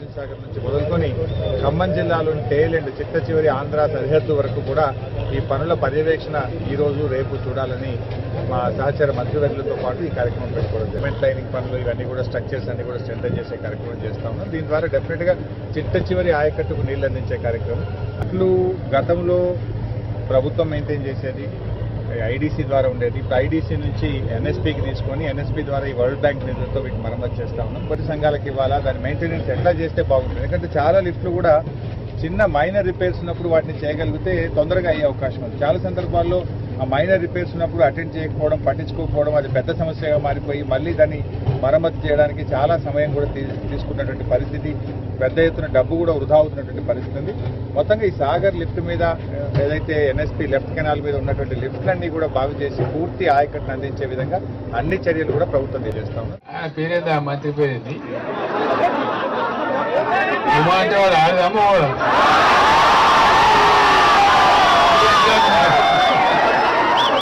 నాగార్జున సాగర్ నుంచి మొదలుకొని ఖమ్మం జిల్లాలోని టేల్ ఎండ్ చిట్ట చివరి ఆంధ్ర సరిహద్దు వరకు కూడా ఈ పనుల పర్యవేక్షణ ఈ రోజు రేపు చూడాలని మా సహచర మంత్రివర్యులతో పాటు ఈ కార్యక్రమం పెట్టుకోవడం సిమెంట్ లైనింగ్ పనులు ఇవన్నీ కూడా స్ట్రక్చర్స్ అన్ని కూడా స్ట్రెంథన్ చేసే కార్యక్రమం చేస్తా ఉన్నాం. దీని ద్వారా డెఫినెట్ గా చిట్ట చివరి ఆయకట్టుకు నీళ్లు అందించే కార్యక్రమం. అట్లు గతంలో ప్రభుత్వం మెయింటైన్ చేసేది ఐడీసీ ద్వారా ఉండేది. ఇప్పుడు ఐడీసీ నుంచి ఎన్ఎస్పీకి తీసుకొని ఎన్ఎస్పీ ద్వారా ఈ వరల్డ్ బ్యాంక్ నిధులతో వీటిని మరమ్మతు చేస్తా ఉన్నాం. కొన్ని సంఘాలకు ఇవ్వాలా, దాని మెయింటెనెన్స్ ఎట్లా చేస్తే బాగుంటుంది. ఎందుకంటే చాలా లిఫ్ట్లు కూడా చిన్న మైనర్ రిపేర్స్ ఉన్నప్పుడు వాటిని చేయగలిగితే తొందరగా అయ్యే అవకాశం ఉంది. చాలా సందర్భాల్లో ఆ మైనర్ రిపేర్స్ ఉన్నప్పుడు అటెండ్ చేయకపోవడం, పట్టించుకోకపోవడం, అది పెద్ద సమస్యగా మారిపోయి మళ్ళీ దాన్ని మరమ్మతు చేయడానికి చాలా సమయం కూడా తీసుకున్నటువంటి పరిస్థితి, పెద్ద ఎత్తున డబ్బు కూడా వృధా అవుతున్నటువంటి పరిస్థితి ఉంది. మొత్తంగా ఈ సాగర్ లిఫ్ట్ మీద ఏదైతే ఎన్ఎస్పీ లెఫ్ట్ కెనాల్ మీద ఉన్నటువంటి లిఫ్ట్లన్నీ కూడా బాగు చేసి పూర్తి ఆయకట్టును అందించే విధంగా అన్ని చర్యలు కూడా ప్రభుత్వం చేస్తా ఉంది. మంత్రి పేరేంది అంటే వాడు ఆడదమ్మ